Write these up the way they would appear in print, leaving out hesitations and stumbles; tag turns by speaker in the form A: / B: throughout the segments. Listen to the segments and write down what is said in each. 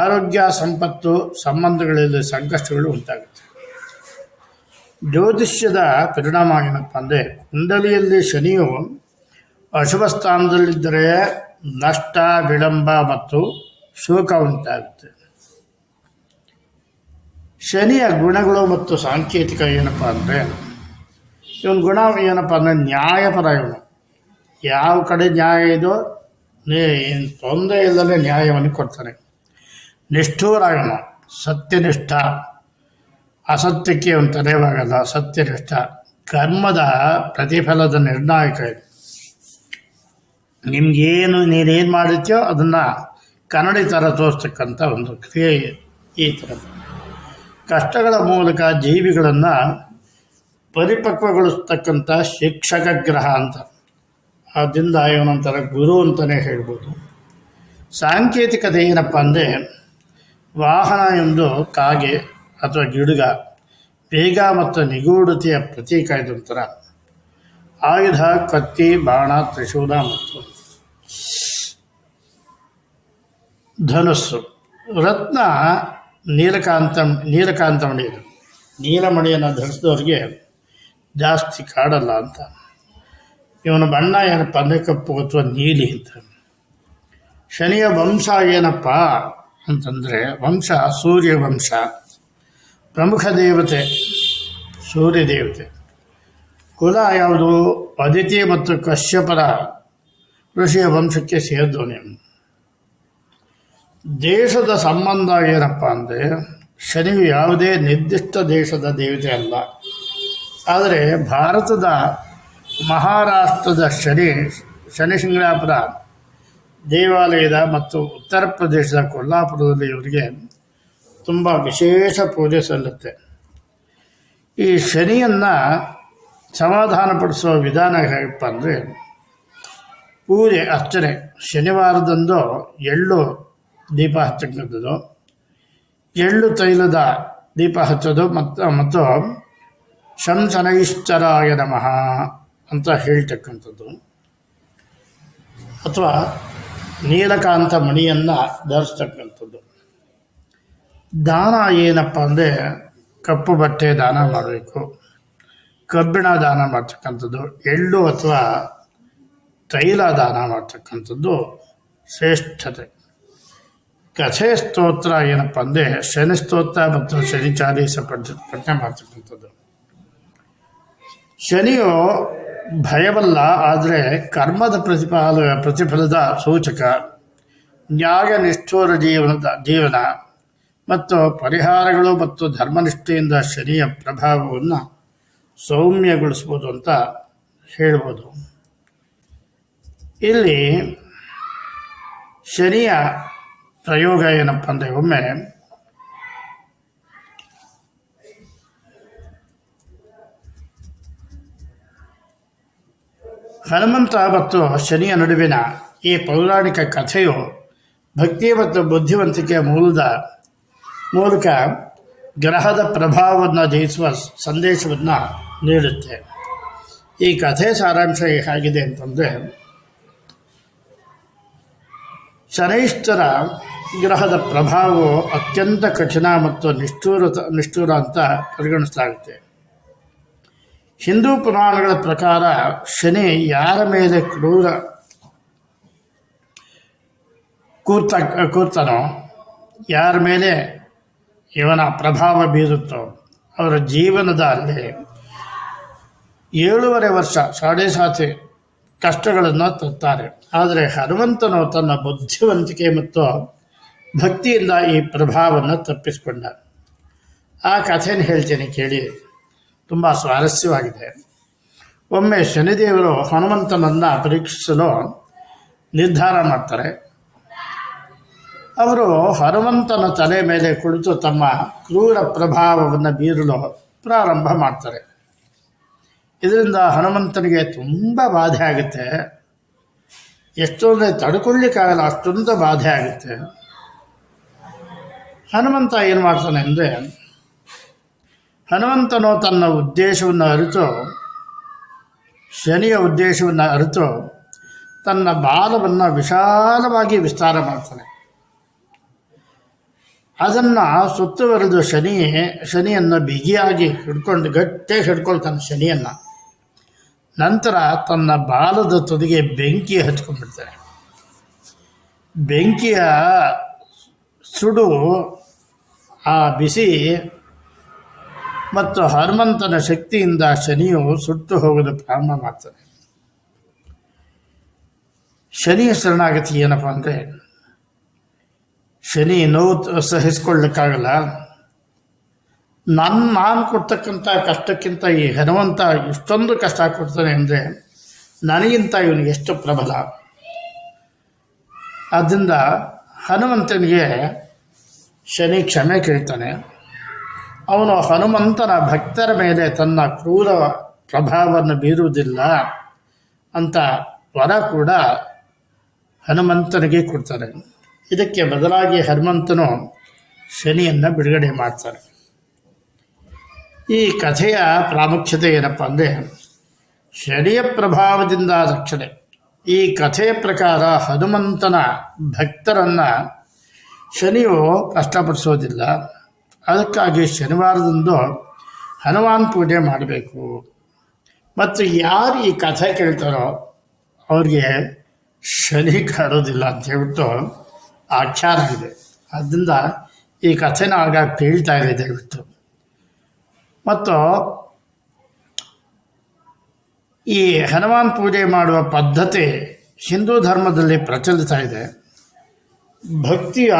A: ಆರೋಗ್ಯ, ಸಂಪತ್ತು, ಸಂಬಂಧಗಳಲ್ಲಿ ಸಂಕಷ್ಟಗಳು ಉಂಟಾಗುತ್ತೆ. ಜ್ಯೋತಿಷ್ಯದ ಪರಿಣಾಮ ಏನಪ್ಪ ಅಂದರೆ, ಕುಂಡಲಿಯಲ್ಲಿ ಶನಿಯು ಅಶುಭ ಸ್ಥಾನದಲ್ಲಿದ್ದರೆ ನಷ್ಟ, ವಿಳಂಬ ಮತ್ತು ಶೋಕ ಉಂಟಾಗುತ್ತೆ. ಶನಿಯ ಗುಣಗಳು ಮತ್ತು ಸಾಂಕೇತಿಕ ಏನಪ್ಪ ಅಂದರೆ, ಇವನ ಗುಣ ಏನಪ್ಪ ಅಂದರೆ ನ್ಯಾಯಪರ. ಇವನು ಯಾವ ಕಡೆ ನ್ಯಾಯ ಇದೋ ಏನು ತೊಂದರೆ ಇಲ್ಲದೆ ನ್ಯಾಯವನ್ನು ಕೊಡ್ತಾನೆ. ನಿಷ್ಠೂರ ಇವನು, ಸತ್ಯನಿಷ್ಠ, ಅಸತ್ಯಕ್ಕೆ ಅವನು ತಡೆಯುವಾಗಲ್ಲ, ಸತ್ಯನಿಷ್ಠ. ಕರ್ಮದ ಪ್ರತಿಫಲದ ನಿರ್ಣಾಯಕ ಇದು. ನಿಮಗೇನು ನೀನೇನು ಮಾಡಿರ್ತೀಯೋ ಅದನ್ನು ಕನ್ನಡಿ ಥರ ತೋರಿಸ್ತಕ್ಕಂಥ ಒಂದು ಕ್ರಿಯೆ ಈ ಥರದ್ದು. ಕಷ್ಟಗಳ ಮೂಲಕ ಜೀವಿಗಳನ್ನು ಪರಿಪಕ್ವಗೊಳಿಸ್ತಕ್ಕಂಥ ಶಿಕ್ಷಕ ಗ್ರಹ ಅಂತ. ಆದ್ದರಿಂದ ಇವನೊಂಥರ ಗುರು ಅಂತಲೇ ಹೇಳ್ಬೋದು. ಸಾಂಕೇತಿಕತೆ ಏನಪ್ಪ ಅಂದರೆ, ವಾಹನ ಎಂದು ಕಾಗೆ ಅಥವಾ ಗಿಡುಗ, ವೇಗ ಮತ್ತು ನಿಗೂಢತೆಯ ಪ್ರತೀಕ. ಇದೊಂಥರ ಆಯುಧ, ಕತ್ತಿ, ಬಾಣ, ತ್ರಿಶೂಲ ಮತ್ತು ಧನುಸ್ಸು. ರತ್ನ ನೀಲಕಾಂತಮಣಿ. ಇದು ನೀಲಮಣಿಯನ್ನು ಧರಿಸಿದವ್ರಿಗೆ ಜಾಸ್ತಿ ಕಾಡಲ್ಲ ಅಂತ. ಇವನ ಬಣ್ಣ ಏನಪ್ಪ ಅಂದರೆ ಕಪ್ಪು ಅಥವಾ ನೀಲಿ ಅಂತ. ಶನಿಯ ವಂಶ ಏನಪ್ಪ ಅಂತಂದರೆ, ವಂಶ ಸೂರ್ಯವಂಶ. ಪ್ರಮುಖ ದೇವತೆ ಸೂರ್ಯದೇವತೆ. ಕುಲ ಯಾವುದು? ಅದಿತಿ ಮತ್ತು ಕಶ್ಯಪರ ಋಷಿಯ ವಂಶಕ್ಕೆ ಸೇರಿದವನೇ. ದೇಶದ ಸಂಬಂಧ ಏನಪ್ಪ ಅಂದರೆ, ಶನಿಯು ಯಾವುದೇ ನಿರ್ದಿಷ್ಟ ದೇಶದ ದೇವತೆ ಅಲ್ಲ. ಆದರೆ ಭಾರತದ ಮಹಾರಾಷ್ಟ್ರದ ಶನಿಶಿಂಗಣಾಪುರ ದೇವಾಲಯದ ಮತ್ತು ಉತ್ತರ ಪ್ರದೇಶದ ಕೊಲ್ಲಾಪುರದಲ್ಲಿ ಇವರಿಗೆ ತುಂಬ ವಿಶೇಷ ಪೂಜೆ ಸಲ್ಲುತ್ತೆ. ಈ ಶನಿಯನ್ನು ಸಮಾಧಾನಪಡಿಸುವ ವಿಧಾನ ಹೇಗಪ್ಪ ಅಂದರೆ, ಪೂಜೆ ಅರ್ಚನೆ. ಶನಿವಾರದಂದು ಎಳ್ಳು ದೀಪ ಹಚ್ಚಕ್ಕಂಥದ್ದು, ಎಳ್ಳು ತೈಲದ ದೀಪ ಹಚ್ಚೋದು ಮತ್ತು ಶನೈಶ್ಚರಾಯ ನಮಃ ಅಂತ ಹೇಳ್ತಕ್ಕಂಥದ್ದು. ಅಥವಾ ನೀಲಕಾಂತ ಮಣಿಯನ್ನು ಧರಿಸ್ತಕ್ಕಂಥದ್ದು. ದಾನ ಏನಪ್ಪ ಅಂದರೆ, ಕಪ್ಪು ಬಟ್ಟೆ ದಾನ ಮಾಡಬೇಕು, ಕಬ್ಬಿಣ ದಾನ ಮಾಡ್ತಕ್ಕಂಥದ್ದು, ಎಳ್ಳು ಅಥವಾ ತೈಲ ದಾನ ಮಾಡ್ತಕ್ಕಂಥದ್ದು ಶ್ರೇಷ್ಠತೆ. ಕಥೆ ಸ್ತೋತ್ರ ಏನಪ್ಪ ಅಂದರೆ, ಶನಿ ಸ್ತೋತ್ರ ಮತ್ತು ಶನಿ ಚಾಲೀಸ ಪಠನೆ ಮಾಡ್ತಕ್ಕಂಥದ್ದು. ಶನಿಯು ಭಯವಲ್ಲ, ಆದರೆ ಕರ್ಮದ ಪ್ರತಿಫಲದ ಸೂಚಕ. ನ್ಯಾಯ ನಿಷ್ಠೂರ ಜೀವನ ಮತ್ತು ಪರಿಹಾರಗಳು ಮತ್ತು ಧರ್ಮನಿಷ್ಠೆಯಿಂದ ಶನಿಯ ಪ್ರಭಾವವನ್ನು ಸೌಮ್ಯಗೊಳಿಸ್ಬೋದು ಅಂತ ಹೇಳ್ಬೋದು. ಇಲ್ಲಿ ಶನಿಯ ಪ್ರಯೋಗ ಏನಪ್ಪ ಅಂದರೆ, ಒಮ್ಮೆ ಹನುಮಂತ ಮತ್ತು ಶನಿಯ ನಡುವಿನ ಈ ಪೌರಾಣಿಕ ಕಥೆಯು ಭಕ್ತಿ ಮತ್ತು ಬುದ್ಧಿವಂತಿಕೆಯ ಮೂಲಕ ಗ್ರಹದ ಪ್ರಭಾವವನ್ನು ಜಯಿಸುವ ಸಂದೇಶವನ್ನು ನೀಡುತ್ತೆ. ಈ ಕಥೆ ಸಾರಾಂಶ ಹೇಗಿದೆ ಅಂತಂದರೆ, ಶನೈಶ್ಚರ ಗ್ರಹದ ಪ್ರಭಾವವು ಅತ್ಯಂತ ಕಠಿಣ ಮತ್ತು ನಿಷ್ಠೂರ ಅಂತ ಪರಿಗಣಿಸಲಾಗುತ್ತೆ. ಹಿಂದೂ ಪುರಾಣಗಳ ಪ್ರಕಾರ ಶನಿ ಯಾರ ಮೇಲೆ ಕೂರ್ತಾನೋ, ಯಾರ ಮೇಲೆ ಇವನ ಪ್ರಭಾವ ಬೀರುತ್ತೋ ಅವರ ಜೀವನದಲ್ಲಿ 7.5 ವರ್ಷ 7.5 ಕಷ್ಟಗಳನ್ನು ತರುತ್ತಾರೆ. ಆದರೆ ಹನುಮಂತನು ತನ್ನ ಬುದ್ಧಿವಂತಿಕೆ ಮತ್ತು ಭಕ್ತಿಯಿಂದ ಈ ಪ್ರಭಾವವನ್ನು ತಪ್ಪಿಸಿಕೊಂಡ. ಆ ಕಥೆಯನ್ನು ಹೇಳ್ತೇನೆ ಕೇಳಿ, ತುಂಬ ಸ್ವಾರಸ್ಯವಾಗಿದೆ. ಒಮ್ಮೆ ಶನಿದೇವರು ಹನುಮಂತನನ್ನು ಪರೀಕ್ಷಿಸಲು ನಿರ್ಧಾರ ಮಾಡ್ತಾರೆ. ಅವರು ಹನುಮಂತನ ತಲೆ ಮೇಲೆ ಕುಳಿತು ತಮ್ಮ ಕ್ರೂರ ಪ್ರಭಾವವನ್ನು ಬೀರಲು ಪ್ರಾರಂಭ ಮಾಡ್ತಾರೆ. ಇದರಿಂದ ಹನುಮಂತನಿಗೆ ತುಂಬ ಬಾಧೆ ಆಗುತ್ತೆ. ಎಷ್ಟೊಂದು ತಡ್ಕೊಳ್ಳಿಕ್ಕಾಗಲ್ಲ, ಅಷ್ಟೊಂದು ಬಾಧೆ ಆಗುತ್ತೆ. ಹನುಮಂತ ಏನು ಮಾಡ್ತಾನೆ ಅಂದರೆ, ಹನುಮಂತನು ತನ್ನ ಉದ್ದೇಶವನ್ನು ಅರಿತು, ಶನಿಯ ಉದ್ದೇಶವನ್ನು ಅರಿತು ತನ್ನ ಬಾಲವನ್ನು ವಿಶಾಲವಾಗಿ ವಿಸ್ತಾರ ಮಾಡ್ತಾನೆ. ಅದನ್ನು ಸುತ್ತುವರೆದು ಶನಿಯನ್ನು ಬಿಗಿಯಾಗಿ ಗಟ್ಟಿಯಾಗಿ ಹಿಡ್ಕೊಳ್ತಾನೆ ಶನಿಯನ್ನು. ನಂತರ ತನ್ನ ಬಾಲದ ತುದಿಗೆ ಬೆಂಕಿ ಹಚ್ಕೊಂಡ್ಬಿಡ್ತಾನೆ. ಬೆಂಕಿಯ ಸುಡು, ಆ ಬಿಸಿ ಮತ್ತು ಹನುಮಂತನ ಶಕ್ತಿಯಿಂದ ಶನಿಯು ಸುಟ್ಟು ಹೋಗಲು ಪ್ರಾರಂಭ ಮಾಡ್ತಾನೆ. ಶನಿಯ ಶರಣಾಗತಿ ಏನಪ್ಪ ಅಂದರೆ, ಶನಿ ನೋವು ಸಹಿಸ್ಕೊಳ್ಳಿಕ್ಕಾಗಲ್ಲ, ನಾನು ಕೊಡ್ತಕ್ಕಂಥ ಕಷ್ಟಕ್ಕಿಂತ ಈ ಹನುಮಂತ ಇಷ್ಟೊಂದು ಕಷ್ಟ ಕೊಡ್ತಾನೆ ಅಂದರೆ ನನಗಿಂತ ಇವನಿಗೆ ಎಷ್ಟು ಪ್ರಬಲ. ಆದ್ದರಿಂದ ಹನುಮಂತನಿಗೆ ಶನಿ ಕ್ಷಮೆ ಕೇಳ್ತಾನೆ. ಅವನು ಹನುಮಂತನ ಭಕ್ತರ ಮೇಲೆ ತನ್ನ ಕ್ರೂರ ಪ್ರಭಾವವನ್ನು ಬೀರುವುದಿಲ್ಲ ಅಂತ ವರ ಕೂಡ ಹನುಮಂತನಿಗೆ ಕೊಡ್ತಾನೆ. ಇದಕ್ಕೆ ಬದಲಾಗಿ ಹನುಮಂತನು ಶನಿಯನ್ನು ಬಿಡುಗಡೆ ಮಾಡ್ತಾನೆ. ಈ ಕಥೆಯ ಪ್ರಾಮುಖ್ಯತೆ ಏನಪ್ಪ ಅಂದರೆ, ಶನಿಯ ಪ್ರಭಾವದಿಂದ ರಕ್ಷಣೆ. ಈ ಕಥೆಯ ಪ್ರಕಾರ ಹನುಮಂತನ ಭಕ್ತರನ್ನು ಶನಿಯು ಕಷ್ಟಪಡಿಸೋದಿಲ್ಲ. ಅದಕ್ಕಾಗಿ ಶನಿವಾರದಂದು ಹನುಮಾನ್ ಪೂಜೆ ಮಾಡಬೇಕು. ಮತ್ತು ಯಾರು ಈ ಕಥೆ ಕೇಳ್ತಾರೋ ಅವ್ರಿಗೆ ಶನಿ ಕಾಡೋದಿಲ್ಲ ಅಂತ ಹೇಳ್ಬಿಟ್ಟು ಆಖ್ಯಾನ ಇದೆ. ಆದ್ದರಿಂದ ಈ ಕಥೆನ ಆಗಾಗ ಕೇಳ್ತಾ ಇದೆ ದಯವಿಟ್ಟು. ಮತ್ತು ಈ ಹನುಮಾನ್ ಪೂಜೆ ಮಾಡುವ ಪದ್ಧತಿ ಹಿಂದೂ ಧರ್ಮದಲ್ಲಿ ಪ್ರಚಲಿತ ಇದೆ. ಭಕ್ತಿಯ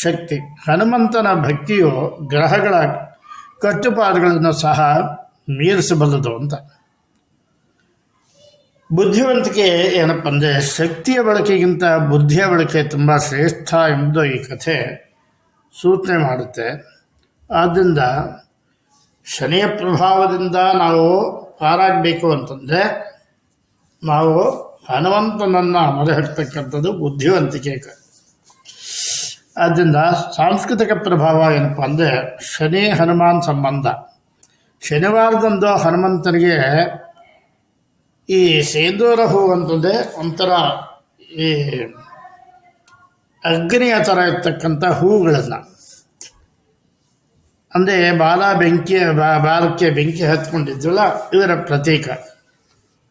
A: ಶಕ್ತಿ, ಹನುಮಂತನ ಭಕ್ತಿಯು ಗ್ರಹಗಳ ಕಟ್ಟುಪಾಡುಗಳನ್ನು ಸಹ ಮೀರಿಸಬಲ್ಲದು ಅಂತ. ಬುದ್ಧಿವಂತಿಕೆ ಏನಪ್ಪ ಅಂದರೆ, ಶಕ್ತಿಯ ಬಳಕೆಗಿಂತ ಬುದ್ಧಿಯ ಬಳಕೆ ತುಂಬ ಶ್ರೇಷ್ಠ ಎಂಬುದು ಈ ಕಥೆ ಸೂಚನೆ ಮಾಡುತ್ತೆ. ಆದ್ದರಿಂದ ಶನಿಯ ಪ್ರಭಾವದಿಂದ ನಾವು ಪಾರಾಗಬೇಕು ಅಂತಂದರೆ ನಾವು ಹನುಮಂತನನ್ನು ಮೊರೆಹೊಡ್ತಕ್ಕಂಥದ್ದು ಬುದ್ಧಿವಂತಿಕೆ. ಆದ್ದರಿಂದ ಸಾಂಸ್ಕೃತಿಕ ಪ್ರಭಾವ ಏನಪ್ಪ ಅಂದರೆ, ಶನಿ ಹನುಮಾನ್ ಸಂಬಂಧ. ಶನಿವಾರದಂದು ಹನುಮಂತನಿಗೆ ಈ ಸೇಂದೂರ ಹೂ ಅಂತಂದರೆ ಒಂಥರ ಈ ಅಗ್ನಿಯ ಥರ ಇರ್ತಕ್ಕಂಥ ಹೂಗಳನ್ನು, ಅಂದರೆ ಬಾಲಕ್ಕೆ ಬೆಂಕಿ ಹತ್ಕೊಂಡಿದ್ವಲ್ಲ, ಇದರ ಪ್ರತೀಕ.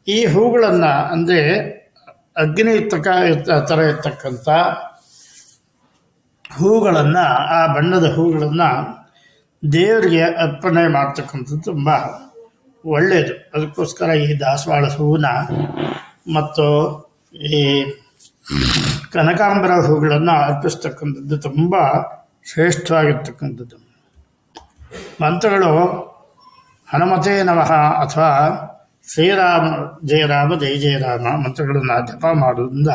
A: ಈ ಹೂಗಳನ್ನು ಅಂದರೆ ಅಗ್ನಿ ಥರ ಇರ್ತಕ್ಕಂಥ ಹೂಗಳನ್ನು, ಆ ಬಣ್ಣದ ಹೂಗಳನ್ನು ದೇವರಿಗೆ ಅರ್ಪಣೆ ಮಾಡ್ತಕ್ಕಂಥದ್ದು ತುಂಬ ಒಳ್ಳೆಯದು. ಅದಕ್ಕೋಸ್ಕರ ಈ ದಾಸವಾಳ ಹೂವನ್ನ ಮತ್ತು ಈ ಕನಕಾಂಬರ ಹೂಗಳನ್ನು ಅರ್ಪಿಸ್ತಕ್ಕಂಥದ್ದು ತುಂಬ ಶ್ರೇಷ್ಠವಾಗಿರ್ತಕ್ಕಂಥದ್ದು. ಮಂತ್ರಗಳು ಹನುಮತೇ ನಮಃ ಅಥವಾ ಶ್ರೀರಾಮ ಜಯ ರಾಮ ಜಯ ಜಯ ರಾಮ ಮಂತ್ರಗಳನ್ನು ಜಪ ಮಾಡೋದ್ರಿಂದ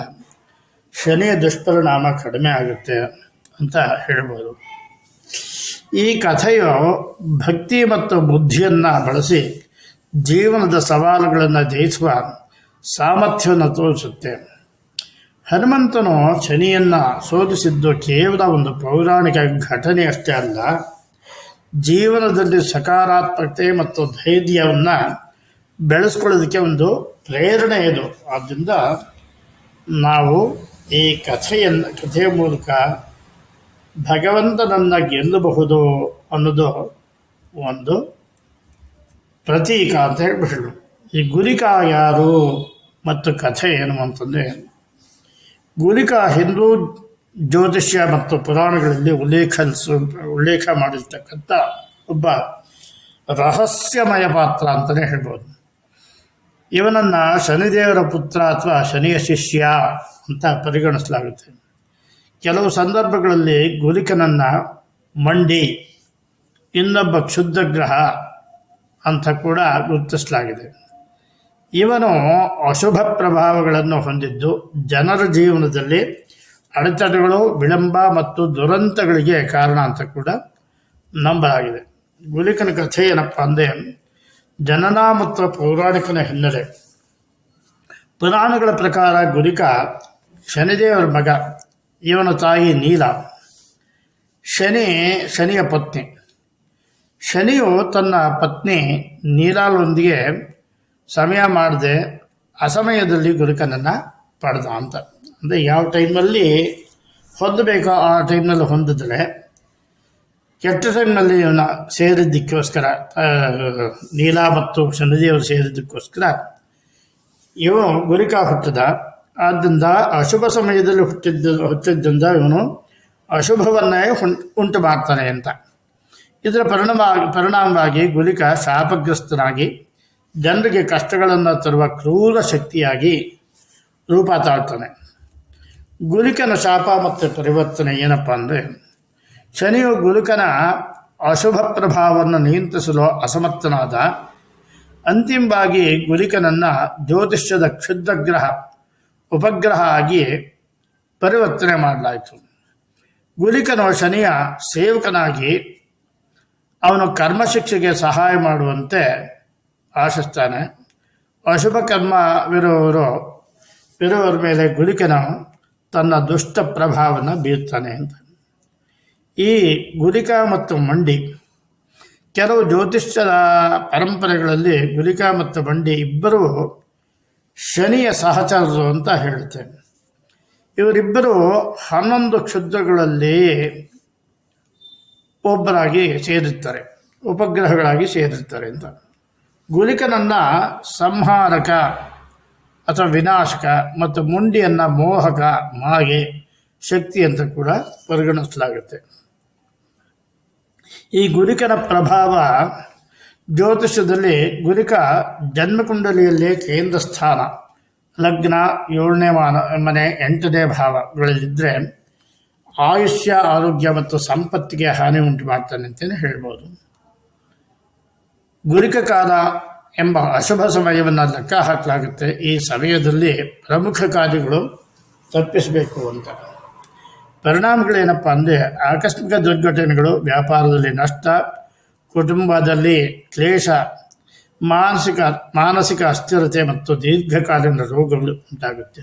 A: ಶನಿಯ ದುಷ್ಪರಿಣಾಮ ಕಡಿಮೆ ಆಗುತ್ತೆ ಅಂತ ಹೇಳ್ಬೋದು. ಈ ಕಥೆಯು ಭಕ್ತಿ ಮತ್ತು ಬುದ್ಧಿಯನ್ನು ಬಳಸಿ ಜೀವನದ ಸವಾಲುಗಳನ್ನು ಜಯಿಸುವ ಸಾಮರ್ಥ್ಯವನ್ನು ತೋರಿಸುತ್ತೆ. ಹನುಮಂತನು ಶನಿಯನ್ನು ಸೋಲಿಸಿದ್ದು ಕೇವಲ ಒಂದು ಪೌರಾಣಿಕ ಘಟನೆಯಷ್ಟೇ ಅಲ್ಲ, ಜೀವನದಲ್ಲಿ ಸಕಾರಾತ್ಮಕತೆ ಮತ್ತು ಧೈರ್ಯವನ್ನು ಬೆಳೆಸ್ಕೊಳ್ಳೋದಕ್ಕೆ ಒಂದು ಪ್ರೇರಣೆ ಇದು. ಆದ್ದರಿಂದ ನಾವು ಈ ಕಥೆಯ ಮೂಲಕ ಭಗವಂತನನ್ನು ಗೆಲ್ಲಬಹುದು ಅನ್ನೋದು ಒಂದು ಪ್ರತೀಕ ಅಂತ ಹೇಳ್ಬಿಟ್ಟು. ಈ ಗುಲಿಕ ಯಾರು ಮತ್ತು ಕಥೆ ಏನು ಅಂತಂದರೆ, ಗುಲಿಕ ಹಿಂದೂ ಜ್ಯೋತಿಷ್ಯ ಮತ್ತು ಪುರಾಣಗಳಲ್ಲಿ ಉಲ್ಲೇಖ ಮಾಡಿರ್ತಕ್ಕಂಥ ಒಬ್ಬ ರಹಸ್ಯಮಯ ಪಾತ್ರ ಅಂತಲೇ ಹೇಳ್ಬೋದು. ಇವನನ್ನು ಶನಿದೇವರ ಪುತ್ರ ಅಥವಾ ಶನಿಯ ಶಿಷ್ಯ ಅಂತ ಪರಿಗಣಿಸಲಾಗುತ್ತೆ. ಕೆಲವು ಸಂದರ್ಭಗಳಲ್ಲಿ ಗುಲಿಕನನ್ನು ಮಂಡಿ, ಇನ್ನೊಬ್ಬ ಕ್ಷುದ್ರ ಗ್ರಹ ಅಂತ ಕೂಡ ಗುರುತಿಸಲಾಗಿದೆ. ಇವನು ಅಶುಭ ಪ್ರಭಾವಗಳನ್ನು ಹೊಂದಿದ್ದು ಜನರ ಜೀವನದಲ್ಲಿ ಅಡೆತಡೆಗಳು, ವಿಳಂಬ ಮತ್ತು ದುರಂತಗಳಿಗೆ ಕಾರಣ ಅಂತ ಕೂಡ ನಂಬಲಾಗಿದೆ. ಗುಲಿಕನ ಕಥೆ ಏನಪ್ಪ ಅಂದರೆ, ಜನನ ಮತ್ತು ಪೌರಾಣಿಕನ ಹಿನ್ನೆಲೆ. ಪುರಾಣಗಳ ಪ್ರಕಾರ ಗುಲಿಕ ಶನಿದೇವರ ಮಗ. ಇವನ ತಾಯಿ ನೀಲ, ಶನಿಯ ಪತ್ನಿ. ಶನಿಯು ತನ್ನ ಪತ್ನಿ ನೀಲಾಳೊಂದಿಗೆ ಸಮಯ ಮಾಡದೆ ಅಸಮಯದಲ್ಲಿ ಗುಲಿಕನನ್ನು ಪಡೆದ ಅಂತ. ಅಂದರೆ ಯಾವ ಟೈಮಲ್ಲಿ ಹೊಂದಬೇಕೋ ಆ ಟೈಮ್ನಲ್ಲಿ ಹೊಂದಿದ್ರೆ ಕೆಟ್ಟ ಟೈಮ್ನಲ್ಲಿ ಇವನ ಸೇರಿದ್ದಕ್ಕೋಸ್ಕರ ನೀಲ ಮತ್ತು ಶನಿದೇವರು ಸೇರಿದ್ದಕ್ಕೋಸ್ಕರ ಇವು ಗುಲಿಕ ಹುಟ್ಟಿದ. ಆದ್ದರಿಂದ ಅಶುಭ ಸಮಯದಲ್ಲಿ ಹುಟ್ಟಿದ್ದರಿಂದ ಇವನು ಅಶುಭವನ್ನೇ ಉಂಟು ಮಾಡ್ತಾನೆ ಅಂತ. ಇದರ ಪರಿಣಾಮವಾಗಿ ಗುಲಿಕ ಶಾಪಗ್ರಸ್ತನಾಗಿ ಜನರಿಗೆ ಕಷ್ಟಗಳನ್ನು ತರುವ ಕ್ರೂರ ಶಕ್ತಿಯಾಗಿ ರೂಪ ತಾಳ್ತಾನೆ. ಗುಲಿಕನ ಶಾಪ ಮತ್ತು ಪರಿವರ್ತನೆ ಏನಪ್ಪ ಅಂದರೆ, ಶನಿಯು ಗುಲಿಕನ ಅಶುಭ ಪ್ರಭಾವವನ್ನು ನಿಯಂತ್ರಿಸಲು ಅಸಮರ್ಥನಾದ. ಅಂತಿಮವಾಗಿ ಗುಲಿಕನನ್ನು ಜ್ಯೋತಿಷ್ಯದ ಕ್ಷುದ್ರಗ್ರಹ ಉಪಗ್ರಹ ಆಗಿ ಪರಿವರ್ತನೆ ಮಾಡಲಾಯಿತು. ಗುಲಿಕನು ಶನಿಯ ಸೇವಕನಾಗಿ ಅವನು ಕರ್ಮಶಿಕ್ಷೆಗೆ ಸಹಾಯ ಮಾಡುವಂತೆ ಆಶಿಸ್ತಾನೆ. ಅಶುಭ ಕರ್ಮವಿರುವವರ ಮೇಲೆ ಗುಲಿಕನು ತನ್ನ ದುಷ್ಟ ಪ್ರಭಾವವನ್ನು ಬೀರ್ತಾನೆ ಅಂತ. ಈ ಗುಲಿಕ ಮತ್ತು ಮಂಡಿ ಕೆಲವು ಜ್ಯೋತಿಷ್ಯದ ಪರಂಪರೆಗಳಲ್ಲಿ ಗುಲಿಕ ಮತ್ತು ಮಂಡಿ ಇಬ್ಬರೂ ಶನಿಯ ಸಹಚರರು ಅಂತ ಹೇಳ್ತೇನೆ. ಇವರಿಬ್ಬರು 11 ಕ್ಷುದ್ರಗಳಲ್ಲಿ ಒಬ್ಬರಾಗಿ ಸೇರಿರ್ತಾರೆ, ಉಪಗ್ರಹಗಳಾಗಿ ಸೇರಿರ್ತಾರೆ ಅಂತ. ಗುಲಿಕನನ್ನು ಸಂಹಾರಕ ಅಥವಾ ವಿನಾಶಕ ಮತ್ತು ಮುಂಡಿಯನ್ನು ಮೋಹಕ, ಮಾಗೆ, ಶಕ್ತಿ ಅಂತ ಕೂಡ ಪರಿಗಣಿಸಲಾಗುತ್ತೆ. ಈ ಗುಲಿಕನ ಪ್ರಭಾವ ಜ್ಯೋತಿಷದಲ್ಲಿ ಗುಲಿಕ ಜನ್ಮಕುಂಡಲಿಯಲ್ಲೇ ಕೇಂದ್ರ ಸ್ಥಾನ, ಲಗ್ನ 7ನೇ ಮನೆ 8ನೇ ಭಾವಗಳಲ್ಲಿದ್ದರೆ ಆಯುಷ್ಯ, ಆರೋಗ್ಯ ಮತ್ತು ಸಂಪತ್ತಿಗೆ ಹಾನಿ ಉಂಟು ಮಾಡ್ತಾನೆ ಅಂತಲೇ ಹೇಳ್ಬೋದು. ಗುಲಿಕ ಕಾಲ ಎಂಬ ಅಶುಭ ಸಮಯವನ್ನು ಲೆಕ್ಕ ಹಾಕಲಾಗುತ್ತೆ. ಈ ಸಮಯದಲ್ಲಿ ಪ್ರಮುಖ ಕಾರ್ಯಗಳು ತಪ್ಪಿಸಬೇಕು ಅಂತ. ಪರಿಣಾಮಗಳೇನಪ್ಪ ಅಂದರೆ, ಆಕಸ್ಮಿಕ ದುರ್ಘಟನೆಗಳು, ವ್ಯಾಪಾರದಲ್ಲಿ ನಷ್ಟ, ಕುಟುಂಬದಲ್ಲಿ ಕ್ಲೇಶ, ಮಾನಸಿಕ ಅಸ್ಥಿರತೆ ಮತ್ತು ದೀರ್ಘಕಾಲೀನ ರೋಗಗಳು ಉಂಟಾಗುತ್ತೆ.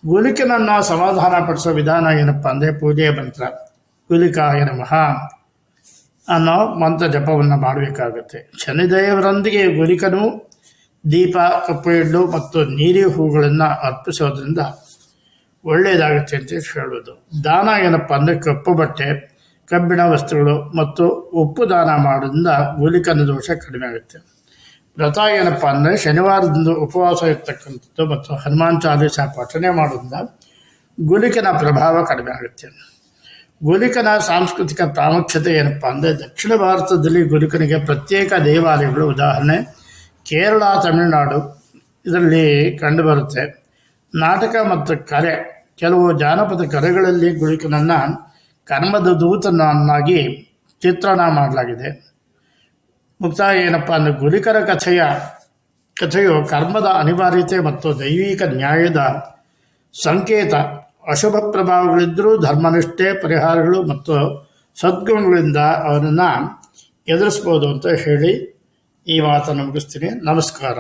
A: ಗುಲಿಕನನ್ನು ಸಮಾಧಾನ ಪಡಿಸೋ ವಿಧಾನ ಏನಪ್ಪ ಅಂದರೆ, ಪೂಜೆಯ ಮಂತ್ರ ಗುಲಿಕಾಯ ನಮಃ ಅನ್ನೋ ಮಂತ್ರ ಜಪವನ್ನು ಮಾಡಬೇಕಾಗುತ್ತೆ. ಶನಿದೇವರೊಂದಿಗೆ ಗುಲಿಕನು ದೀಪ, ಕಪ್ಪು ಎಳ್ಳು ಮತ್ತು ನೀಲಿ ಹೂಗಳನ್ನು ಅರ್ಪಿಸೋದ್ರಿಂದ ಒಳ್ಳೆಯದಾಗುತ್ತೆ ಅಂತ ಹೇಳೋದು. ದಾನ ಏನಪ್ಪ ಅಂದರೆ, ಕಪ್ಪು ಬಟ್ಟೆ, ಕಬ್ಬಿಣ ವಸ್ತುಗಳು ಮತ್ತು ಉಪ್ಪು ದಾನ ಮಾಡೋದ್ರಿಂದ ಗುಲಿಕನ ದೋಷ ಕಡಿಮೆ ಆಗುತ್ತೆ. ವ್ರತ ಏನಪ್ಪ ಅಂದರೆ, ಶನಿವಾರದಿಂದ ಉಪವಾಸ ಇರ್ತಕ್ಕಂಥದ್ದು ಮತ್ತು ಹನುಮಾನ್ ಚಾಲೀಸ ಪಠನೆ ಮಾಡೋದ್ರಿಂದ ಗುಲಿಕನ ಪ್ರಭಾವ ಕಡಿಮೆ ಆಗುತ್ತೆ. ಗುಲಿಕನ ಸಾಂಸ್ಕೃತಿಕ ಪ್ರಾಮುಖ್ಯತೆ ಏನಪ್ಪ ಅಂದರೆ, ದಕ್ಷಿಣ ಭಾರತದಲ್ಲಿ ಗುಲಿಕನಿಗೆ ಪ್ರತ್ಯೇಕ ದೇವಾಲಯಗಳು, ಉದಾಹರಣೆ ಕೇರಳ, ತಮಿಳುನಾಡು ಇದರಲ್ಲಿ ಕಂಡುಬರುತ್ತೆ. ನಾಟಕ ಮತ್ತು ಕಲೆ, ಕೆಲವು ಜಾನಪದ ಕಲೆಗಳಲ್ಲಿ ಗುಲಿಕನನ್ನು ಕರ್ಮದ ದೂತನನ್ನಾಗಿ ಚಿತ್ರಣ ಮಾಡಲಾಗಿದೆ. ಮುಕ್ತಾಯ ಏನಪ್ಪ ಅಂದರೆ, ಗುಲಿಕರ ಕಥೆಯು ಕರ್ಮದ ಅನಿವಾರ್ಯತೆ ಮತ್ತು ದೈವಿಕ ನ್ಯಾಯದ ಸಂಕೇತ. ಅಶುಭ ಪ್ರಭಾವಗಳಿದ್ದರೂ ಧರ್ಮನಿಷ್ಠೆ, ಪರಿಹಾರಗಳು ಮತ್ತು ಸದ್ಗುಣಗಳಿಂದ ಅವನನ್ನು ಎದುರಿಸ್ಬೋದು ಅಂತ ಹೇಳಿ ಈ ಮಾತನ್ನು ಮುಗಿಸ್ತೀನಿ. ನಮಸ್ಕಾರ.